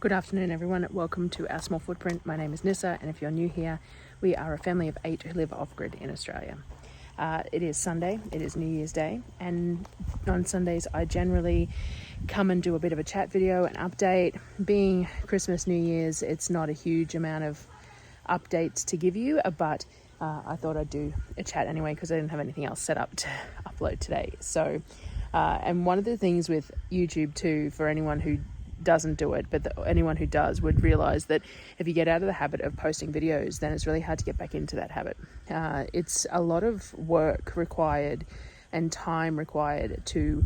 Good afternoon everyone, welcome to our small footprint. My name is Nyssa, and if you're new here, we are a family of 8 who live off-grid in Australia. It is Sunday, it is New Year's Day, and on Sundays I generally come and do a bit of a chat video, an update. Being Christmas, New Year's, it's not a huge amount of updates to give you, but I thought I'd do a chat anyway because I didn't have anything else set up to upload today. So, and one of the things with YouTube too, for anyone who doesn't do it, but anyone who does would realize that if you get out of the habit of posting videos, then it's really hard to get back into that habit. It's a lot of work required and time required to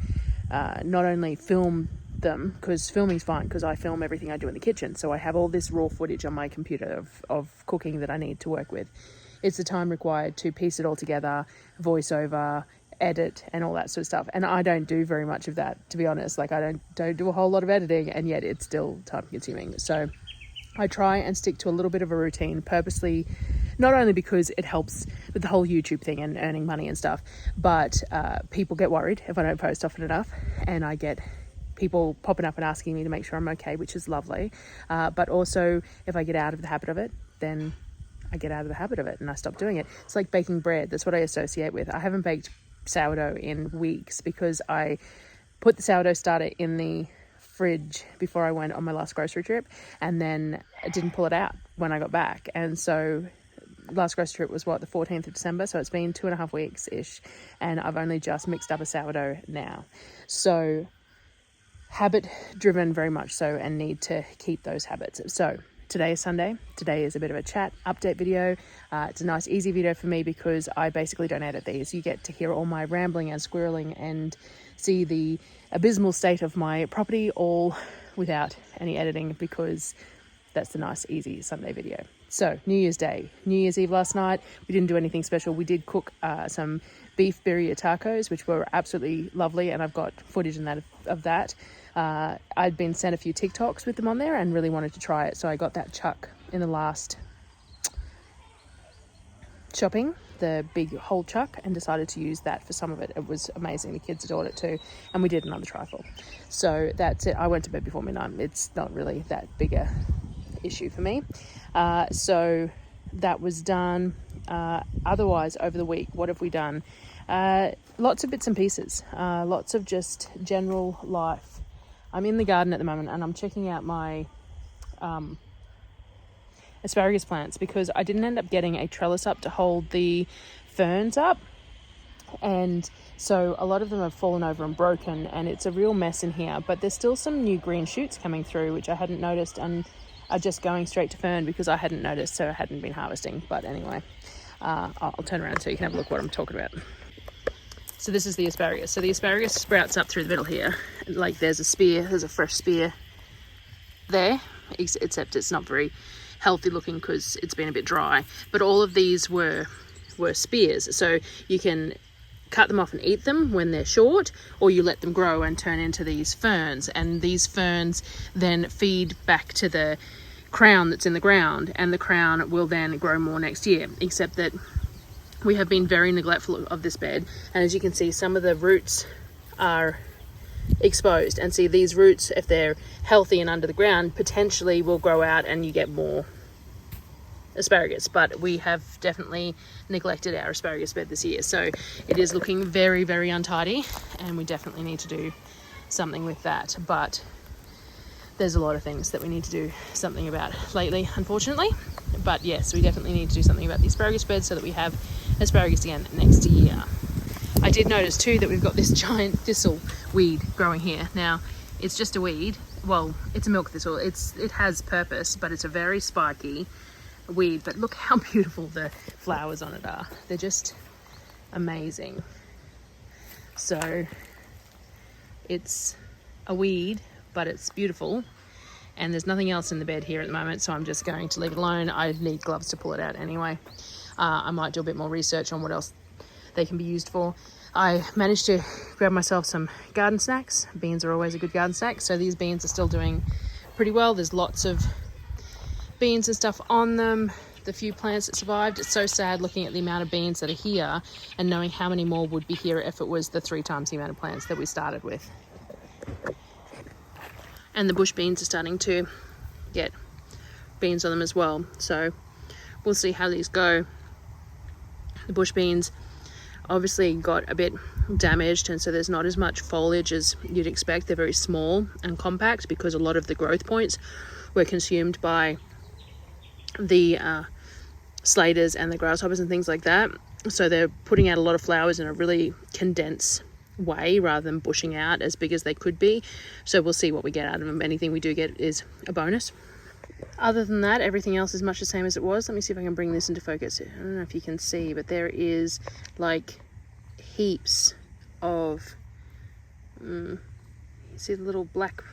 not only film them, because filming's fine because I film everything I do in the kitchen, so I have all this raw footage on my computer of cooking that I need to work with. It's the time required to piece it all together, voiceover, edit and all that sort of stuff, and I don't do very much of that, to be honest. Like, I don't do a whole lot of editing, and yet it's still time consuming. So I try and stick to a little bit of a routine purposely, not only because it helps with the whole YouTube thing and earning money and stuff, but people get worried if I don't post often enough, and I get people popping up and asking me to make sure I'm okay, which is lovely. But also, if I get out of the habit of it, then I get out of the habit of it and I stop doing it. It's like baking bread. That's what I associate with. I haven't baked sourdough in weeks because I put the sourdough starter in the fridge before I went on my last grocery trip, and then I didn't pull it out when I got back. And so last grocery trip was the 14th of December, so it's been 2.5 weeks ish, and I've only just mixed up a sourdough now. So habit driven very much so, and need to keep those habits. So today is Sunday. Today is a bit of a chat update video. It's a nice easy video for me because I basically don't edit these. You get to hear all my rambling and squirreling and see the abysmal state of my property all without any editing, because that's the nice easy Sunday video. So New Year's Day, New Year's Eve last night, we didn't do anything special. We did cook some beef birria tacos, which were absolutely lovely, and I've got footage of that. I'd been sent a few TikToks with them on there and really wanted to try it, so I got that chuck in the last shopping, the big whole chuck, and decided to use that for some of it. It was amazing. The kids adored it too, and we did another trifle. So that's it. I went to bed before midnight. It's not really that big a issue for me. So that was done. Otherwise, over the week, what have we done? Lots of bits and pieces, lots of just general life. I'm in the garden at the moment, and I'm checking out my asparagus plants because I didn't end up getting a trellis up to hold the ferns up, and so a lot of them have fallen over and broken, and it's a real mess in here. But there's still some new green shoots coming through which I hadn't noticed, and are just going straight to fern because I hadn't noticed, so I hadn't been harvesting. But anyway, I'll turn around so you can have a look what I'm talking about. So this is the asparagus. So the asparagus sprouts up through the middle here. Like, there's a fresh spear there, except it's not very healthy looking because it's been a bit dry. But all of these were spears. So you can cut them off and eat them when they're short, or you let them grow and turn into these ferns. And these ferns then feed back to the crown that's in the ground, and the crown will then grow more next year, except that we have been very neglectful of this bed, and as you can see, some of the roots are exposed. And see, these roots, if they're healthy and under the ground, potentially will grow out and you get more asparagus. But we have definitely neglected our asparagus bed this year, so it is looking very, very untidy, and we definitely need to do something with that. But there's a lot of things that we need to do something about lately, unfortunately. But yes, we definitely need to do something about the asparagus bed so that we have asparagus again next year. I did notice too that we've got this giant thistle weed growing here. Now, it's just a weed. Well, it's a milk thistle. It has purpose, but it's a very spiky weed. But look how beautiful the flowers on it are. They're just amazing. So it's a weed, but it's beautiful, and there's nothing else in the bed here at the moment, so I'm just going to leave it alone. I need gloves to pull it out anyway. I might do a bit more research on what else they can be used for. I managed to grab myself some garden snacks. Beans are always a good garden snack, so these beans are still doing pretty well. There's lots of beans and stuff on them. The few plants that survived. It's so sad looking at the amount of beans that are here and knowing how many more would be here if it was the 3 times the amount of plants that we started with. And the bush beans are starting to get beans on them as well. So we'll see how these go. The bush beans obviously got a bit damaged, and so there's not as much foliage as you'd expect. They're very small and compact because a lot of the growth points were consumed by the slaters and the grasshoppers and things like that. So they're putting out a lot of flowers in a really condensed way rather than bushing out as big as they could be. So we'll see what we get out of them. Anything we do get is a bonus. Other than that, everything else is much the same as it was. Let me see if I can bring this into focus. I don't know if you can see, but there is like heaps of you see the little black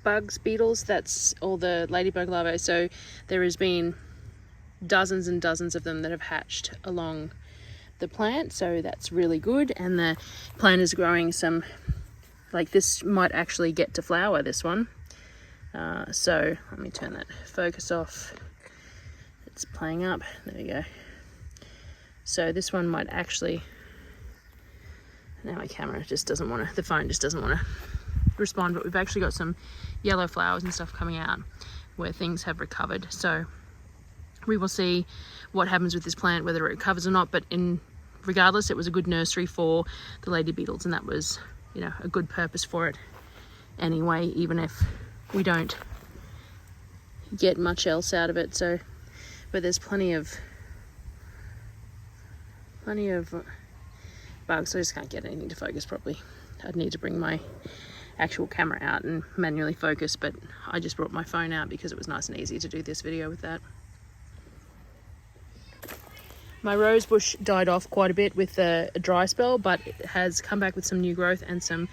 bugs, beetles, that's all the ladybug larvae. So there has been dozens and dozens of them that have hatched along the plant, so that's really good. And the plant is growing some, like this might actually get to flower, this one. So let me turn that focus off. It's playing up. There we go. So this one might actually, now my camera just doesn't want to, the phone just doesn't want to respond, but we've actually got some yellow flowers and stuff coming out where things have recovered. So we will see what happens with this plant, whether it recovers or not. But regardless, it was a good nursery for the lady beetles, and that was, you know, a good purpose for it anyway, even if we don't get much else out of it. So, but there's plenty of bugs. I just can't get anything to focus properly. I'd need to bring my actual camera out and manually focus, but I just brought my phone out because it was nice and easy to do this video with that. My rose bush died off quite a bit with a dry spell, but it has come back with some new growth and some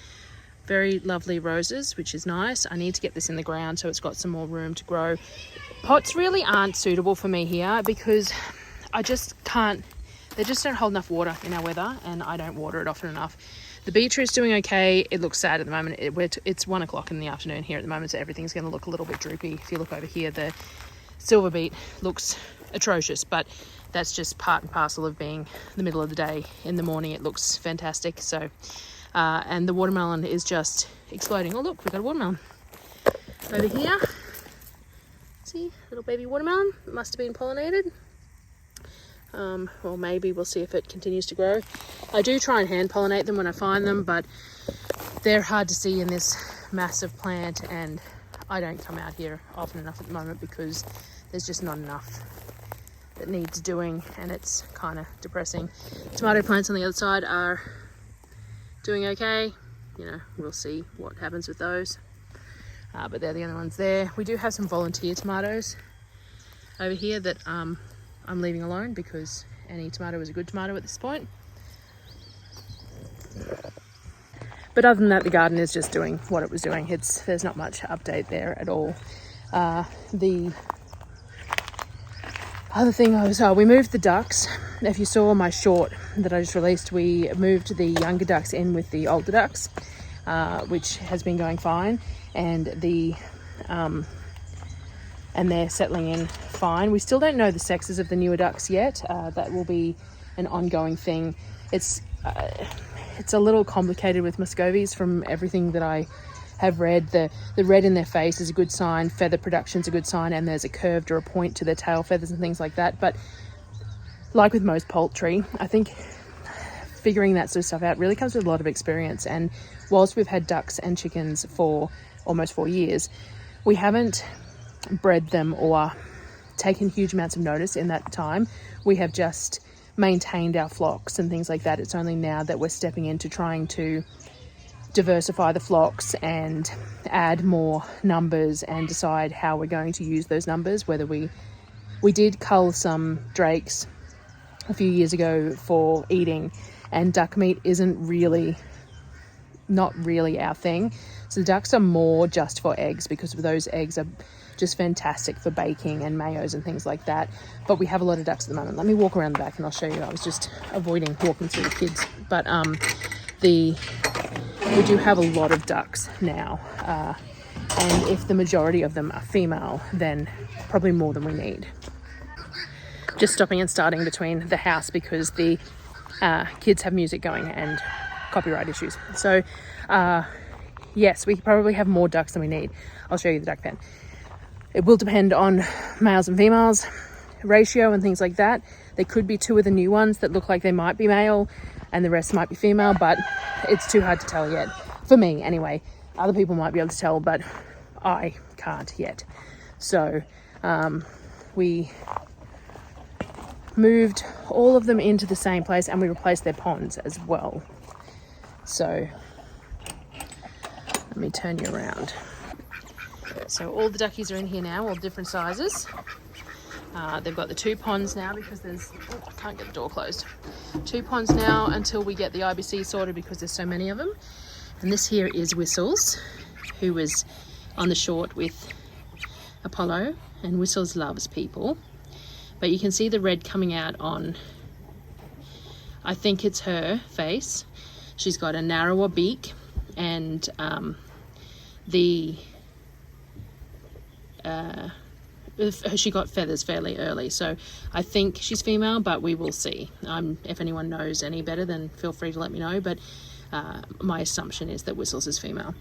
very lovely roses, which is nice. I need to get this in the ground so it's got some more room to grow. Pots really aren't suitable for me here because I just can't, they just don't hold enough water in our weather, and I don't water it often enough. The beetroot's doing okay. It looks sad at the moment. It's 1 o'clock in the afternoon here at the moment, so everything's going to look a little bit droopy. If you look over here, the silver beet looks atrocious, but that's just part and parcel of being the middle of the day. In the morning it looks fantastic. So and the watermelon is just exploding. Oh look, we've got a watermelon over here. See, little baby watermelon. It must have been pollinated. Or maybe we'll see if it continues to grow. I do try and hand pollinate them when I find them, but they're hard to see in this massive plant, and I don't come out here often enough at the moment because there's just not enough that needs doing, and it's kind of depressing. Tomato plants on the other side are doing okay. You know, we'll see what happens with those, but they're the only ones there. We do have some volunteer tomatoes over here that I'm leaving alone because any tomato is a good tomato at this point. But other than that, the garden is just doing what it was doing. There's not much update there at all. The other thing was, we moved the ducks. If you saw my short that I just released, we moved the younger ducks in with the older ducks, which has been going fine, and they're settling in fine. We still don't know the sexes of the newer ducks yet. That will be an ongoing thing. It's a little complicated with Muscovies from everything that I have read. The red in their face is a good sign, feather production's a good sign, and there's a curved or a point to their tail feathers and things like that. But like with most poultry, I think figuring that sort of stuff out really comes with a lot of experience. And whilst we've had ducks and chickens for almost 4 years, we haven't bred them or taken huge amounts of notice in that time. We have just maintained our flocks and things like that. It's only now that we're stepping into trying to diversify the flocks and add more numbers and decide how we're going to use those numbers. Whether we did cull some drakes a few years ago for eating, and duck meat isn't not really our thing. So the ducks are more just for eggs, because those eggs are just fantastic for baking and mayos and things like that. But we have a lot of ducks at the moment. Let me walk around the back and I'll show you. I was just avoiding walking through the kids, but we do have a lot of ducks now, and if the majority of them are female, then probably more than we need. Just stopping and starting between the house because the kids have music going and copyright issues. So yes, we probably have more ducks than we need. I'll show you the duck pen. It will depend on males and females ratio and things like that. There could be 2 of the new ones that look like they might be male and the rest might be female, but it's too hard to tell yet. For me, anyway. Other people might be able to tell, but I can't yet. So we moved all of them into the same place, and we replaced their ponds as well. So let me turn you around. So all the duckies are in here now, all different sizes. They've got the 2 ponds now because there's, I can't get the door closed. 2 ponds now until we get the IBC sorted because there's so many of them. And this here is Whistles, who was on the short with Apollo, and Whistles loves people. But you can see the red coming out on, I think it's her face. She's got a narrower beak, and she got feathers fairly early, so I think she's female, but we will see. If anyone knows any better, then feel free to let me know, but my assumption is that Whistles is female.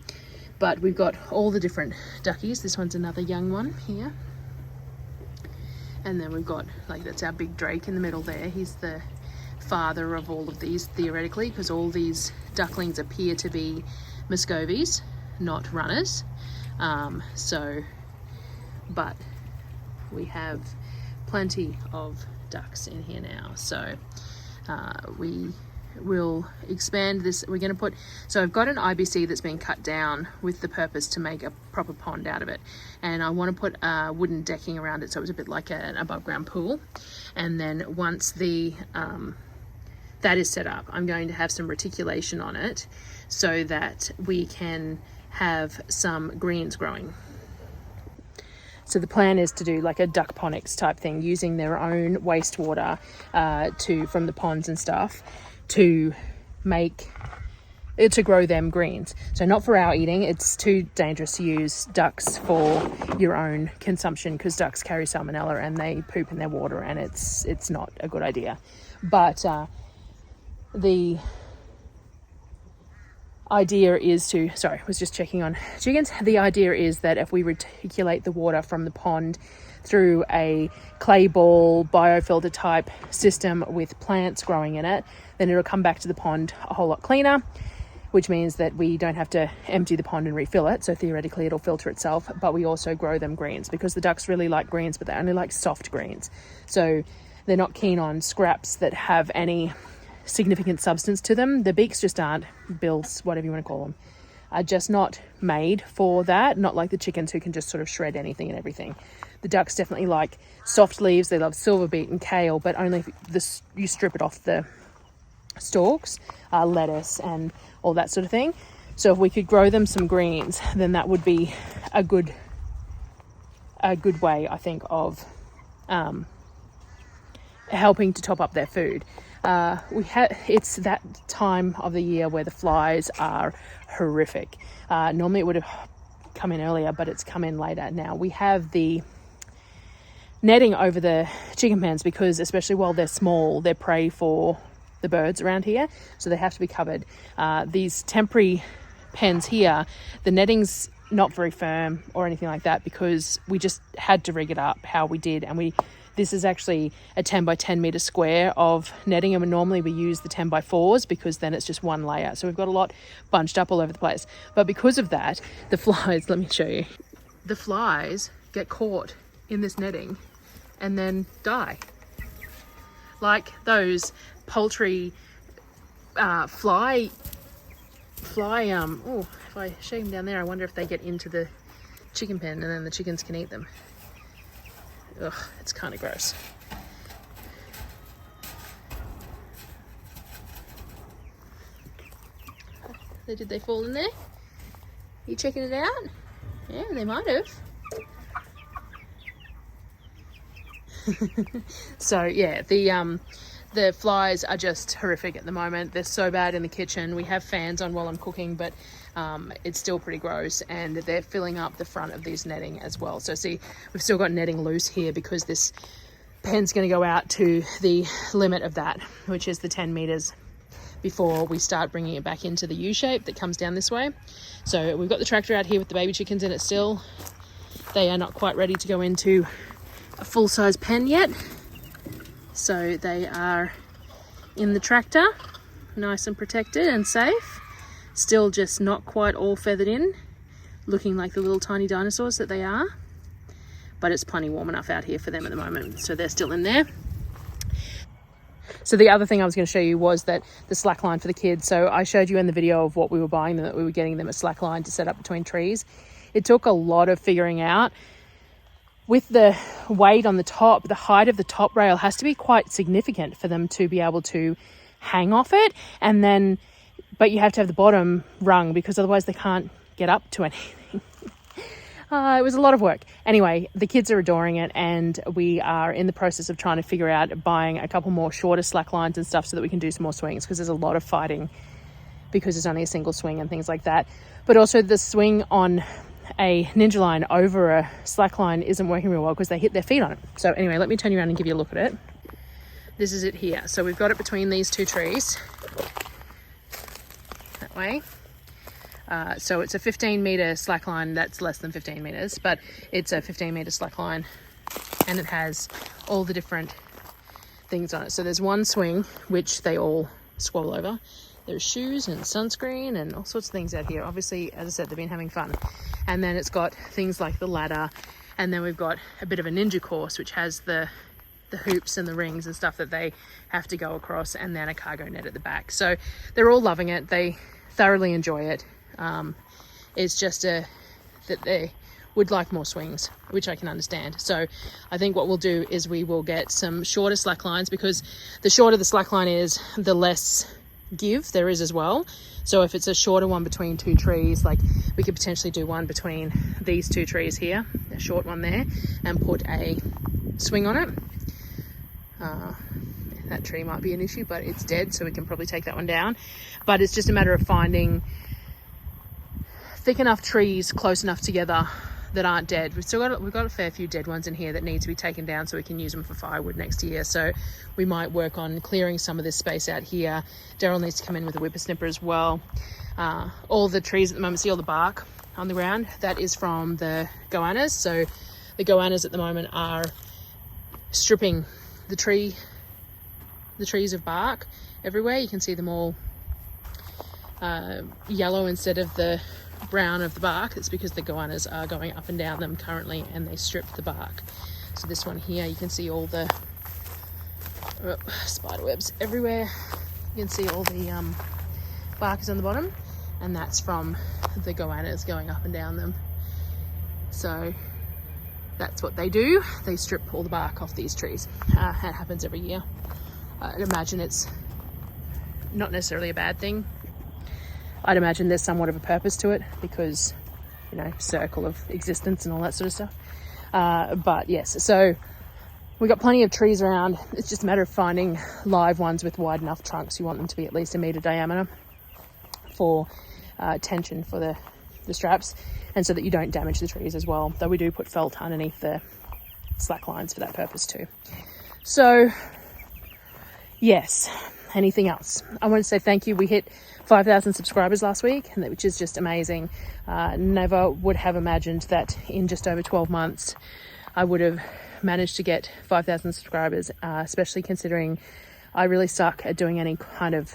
But we've got all the different duckies. This one's another young one here, and then we've got, like, that's our big drake in the middle there. He's the father of all of these, theoretically, because all these ducklings appear to be Muscovies, not runners. But we have plenty of ducks in here now, so we will expand this. We're going to put, so I've got an IBC that's been cut down with the purpose to make a proper pond out of it, and I want to put wooden decking around it so it's a bit like an above ground pool. And then once the that is set up, I'm going to have some reticulation on it so that we can have some greens growing. So the plan is to do like a aquaponics type thing, using their own wastewater from the ponds and stuff to grow them greens. So not for our eating. It's too dangerous to use ducks for your own consumption because ducks carry salmonella and they poop in their water, and it's not a good idea. But the idea is to, sorry, I was just checking on chickens. The idea is that if we reticulate the water from the pond through a clay ball biofilter type system with plants growing in it, then it'll come back to the pond a whole lot cleaner, which means that we don't have to empty the pond and refill it. So theoretically it'll filter itself, but we also grow them greens because the ducks really like greens, but they only like soft greens. So they're not keen on scraps that have any significant substance to them. The beaks just aren't, bills, whatever you want to call them, are just not made for that. Not like the chickens who can just sort of shred anything and everything. The ducks definitely like soft leaves. They love silver beet and kale, but only if you strip it off the stalks, lettuce and all that sort of thing. So if we could grow them some greens, then that would be a good way, I think, of helping to top up their food. It's that time of the year where the flies are horrific. Normally it would have come in earlier, but it's come in later now. We have the netting over the chicken pens because, especially while they're small, they're prey for the birds around here, so they have to be covered. These temporary pens here, the netting's not very firm or anything like that because we just had to rig it up how we did, and this is actually a 10 by 10 meter square of netting, and normally we use the 10 by 4s because then it's just one layer. So we've got a lot bunched up all over the place. But because of that, the flies, let me show you. The flies get caught in this netting and then die. Like those poultry fly, oh, if I show them down there, I wonder if they get into the chicken pen and then the chickens can eat them. Ugh, it's kind of gross. Did they fall in there? You checking it out? Yeah, they might have. So yeah, the flies are just horrific at the moment. They're so bad in the kitchen. We have fans on while I'm cooking, but it's still pretty gross, and they're filling up the front of this netting as well. So see, we've still got netting loose here because this pen's going to go out to the limit of that, which is the 10 meters. before we start bringing it back into the U shape that comes down this way. So we've got the tractor out here with the baby chickens in it still. They are not quite ready to go into a full-size pen yet. So they are in the tractor, nice and protected and safe. Still just not quite all feathered in, looking like the little tiny dinosaurs that they are. But it's plenty warm enough out here for them at the moment, so they're still in there. So the other thing I was going to show you was that the slackline for the kids. So I showed you in the video of what we were buying them, that we were getting them a slackline to set up between trees. It took a lot of figuring out. With the weight on the top, the height of the top rail has to be quite significant for them to be able to hang off it. And then, but you have to have the bottom rung because otherwise they can't get up to anything. It was a lot of work. Anyway, the kids are adoring it, and we are in the process of trying to figure out buying a couple more shorter slack lines and stuff so that we can do some more swings, because there's a lot of fighting because it's only a single swing and things like that. But also the swing on a ninja line over a slack line isn't working real well because they hit their feet on it. So anyway, let me turn you around and give you a look at it. This is it here. So we've got it between these two trees. That way. So it's a 15-meter slack line. That's less than 15 meters, but it's a 15-meter slack line, and it has all the different things on it. So there's one swing which they all squabble over. There's shoes and sunscreen and all sorts of things out here. Obviously, as I said, they've been having fun. And then it's got things like the ladder, and then we've got a bit of a ninja course which has the hoops and the rings and stuff that they have to go across, and then a cargo net at the back. So they're all loving it. They thoroughly enjoy it. It's just that they would like more swings, which I can understand. So I think what we'll do is we will get some shorter slack lines, because the shorter the slack line is, the less give there is as well. So if it's a shorter one between two trees, like we could potentially do one between these two trees here, a short one there, and put a swing on it. That tree might be an issue, but it's dead, so we can probably take that one down. But it's just a matter of finding thick enough trees close enough together that aren't dead. We've got a fair few dead ones in here that need to be taken down so we can use them for firewood next year. So we might work on clearing some of this space out here. Darryl needs to come in with a whippersnipper as well. All the trees at the moment, see all the bark on the ground? That is from the goannas. So the goannas at the moment are stripping the trees of bark everywhere. You can see them all yellow instead of the brown of the bark. It's because the goannas are going up and down them currently, and they strip the bark. So this one here, you can see all the spider webs everywhere. You can see all the bark is on the bottom, and that's from the goannas going up and down them. So that's what they do. They strip all the bark off these trees. It happens every year. I'd imagine it's not necessarily a bad thing. I'd imagine there's somewhat of a purpose to it, because, you know, circle of existence and all that sort of stuff. But yes, so we've got plenty of trees around. It's just a matter of finding live ones with wide enough trunks. You want them to be at least 1 meter diameter for tension for the straps, and so that you don't damage the trees as well. Though we do put felt underneath the slack lines for that purpose too. So yes, anything else? I want to say thank you. We hit 5,000 subscribers last week, which is just amazing. Never would have imagined that in just over 12 months I would have managed to get 5,000 subscribers, especially considering I really suck at doing any kind of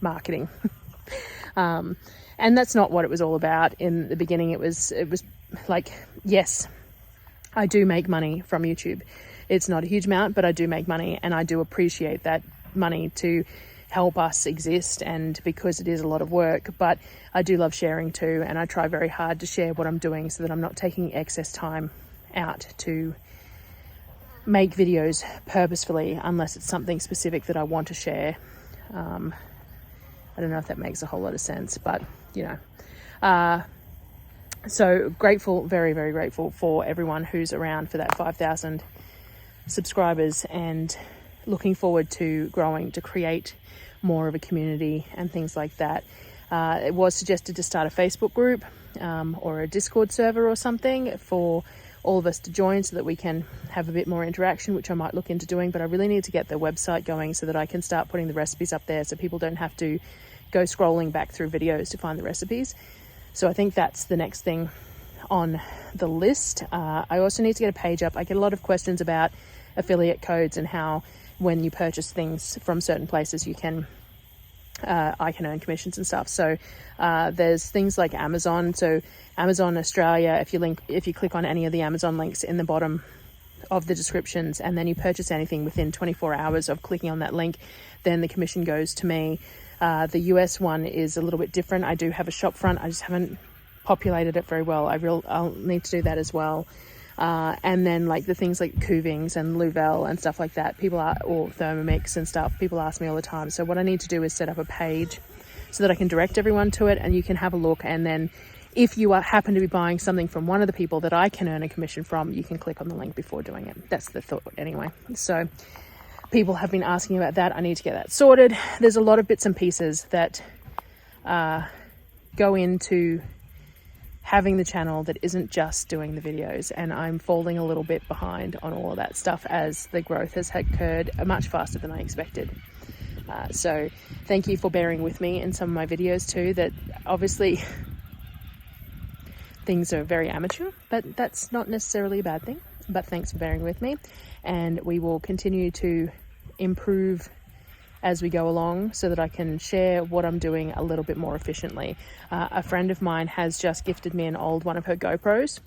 marketing. And that's not what it was all about in the beginning. It was like, yes, I do make money from YouTube. It's not a huge amount, but I do make money, and I do appreciate that money to help us exist, and because it is a lot of work. But I do love sharing too, and I try very hard to share what I'm doing so that I'm not taking excess time out to make videos purposefully, unless it's something specific that I want to share. I don't know if that makes a whole lot of sense, but you know. So grateful, very, very grateful for everyone who's around for that 5,000 subscribers, and looking forward to growing, to create more of a community and things like that. It was suggested to start a Facebook group or a Discord server or something for all of us to join so that we can have a bit more interaction, which I might look into doing. But I really need to get the website going so that I can start putting the recipes up there so people don't have to go scrolling back through videos to find the recipes. So I think that's the next thing on the list. I also need to get a page up. I get a lot of questions about affiliate codes and how when you purchase things from certain places you can I can earn commissions and stuff. So there's things like Amazon. So Amazon Australia, if you click on any of the Amazon links in the bottom of the descriptions, and then you purchase anything within 24 hours of clicking on that link, then the commission goes to me. The US one is a little bit different. I do have a shop front. I just haven't populated it very well. I'll need to do that as well. And then like the things like Kavik and Louvel and stuff like that, or Thermomix and stuff, people ask me all the time. So what I need to do is set up a page so that I can direct everyone to it and you can have a look. And then if you happen to be buying something from one of the people that I can earn a commission from, you can click on the link before doing it. That's the thought anyway. So people have been asking about that. I need to get that sorted. There's a lot of bits and pieces that go into having the channel that isn't just doing the videos, and I'm falling a little bit behind on all of that stuff as the growth has occurred much faster than I expected. So thank you for bearing with me in some of my videos too, that obviously things are very amateur, but that's not necessarily a bad thing. But thanks for bearing with me, and we will continue to improve as we go along so that I can share what I'm doing a little bit more efficiently. A friend of mine has just gifted me an old one of her GoPros.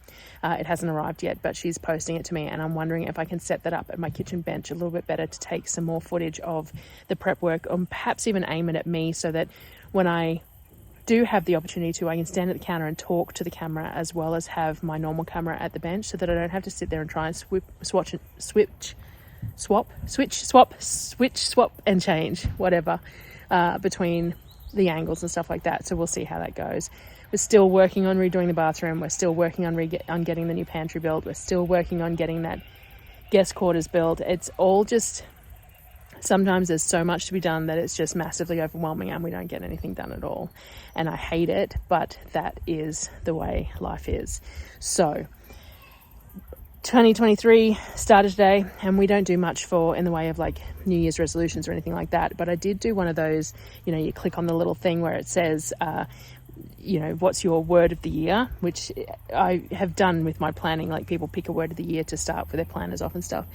It hasn't arrived yet, but she's posting it to me, and I'm wondering if I can set that up at my kitchen bench a little bit better to take some more footage of the prep work, or perhaps even aim it at me so that when I do have the opportunity to, I can stand at the counter and talk to the camera as well as have my normal camera at the bench, so that I don't have to sit there and try and swap and change whatever between the angles and stuff like that. So we'll see how that goes. We're still working on redoing the bathroom. We're still working on getting the new pantry built. We're still working on getting that guest quarters built. It's all just, sometimes there's so much to be done that it's just massively overwhelming and we don't get anything done at all. And I hate it, but that is the way life is. So 2023 started today, and we don't do much in the way of like New Year's resolutions or anything like that. But I did do one of those, you click on the little thing where it says, what's your word of the year, which I have done with my planning. Like people pick a word of the year to start with their planners off and stuff.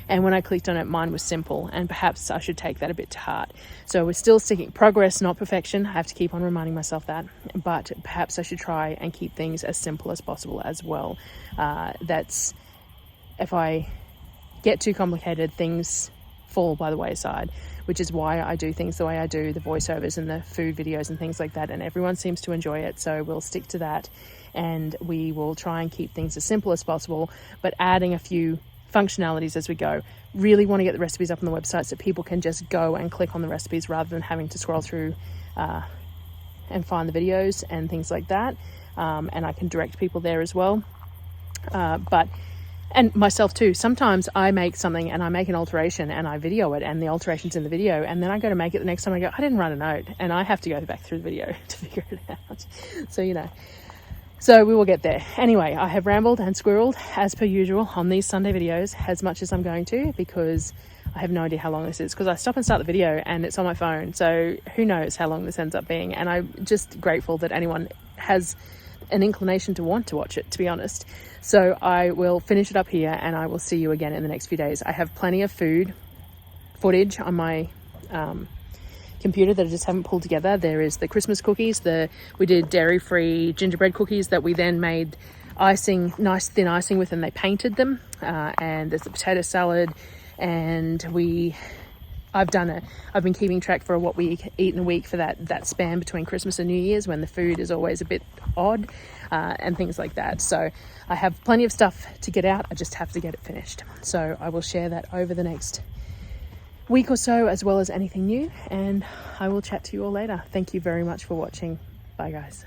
And when I clicked on it, mine was simple, and perhaps I should take that a bit to heart. So we're still sticking progress, not perfection. I have to keep on reminding myself that, but perhaps I should try and keep things as simple as possible as well. If I get too complicated, things fall by the wayside, which is why I do things the way I do, the voiceovers and the food videos and things like that, and everyone seems to enjoy it, so we'll stick to that, and we will try and keep things as simple as possible, but adding a few functionalities as we go. Really want to get the recipes up on the website so people can just go and click on the recipes rather than having to scroll through and find the videos and things like that, and I can direct people there as well. And myself too, sometimes I make something and I make an alteration and I video it, and the alteration's in the video, and then I go to make it the next time, I go, I didn't write a note, and I have to go back through the video to figure it out. So we will get there. Anyway, I have rambled and squirreled as per usual on these Sunday videos as much as I'm going to, because I have no idea how long this is, because I stop and start the video and it's on my phone, so who knows how long this ends up being. And I'm just grateful that anyone has an inclination to want to watch it, to be honest. So I will finish it up here, and I will see you again in the next few days. I have plenty of food footage on my computer that I just haven't pulled together. There is the Christmas cookies, we did dairy-free gingerbread cookies that we then made nice thin icing with, and they painted them, and there's the potato salad, and I've been keeping track for what we eat in a week for that span between Christmas and New Year's, when the food is always a bit odd, and things like that. So I have plenty of stuff to get out. I just have to get it finished. So I will share that over the next week or so, as well as anything new, and I will chat to you all later. Thank you very much for watching. Bye guys.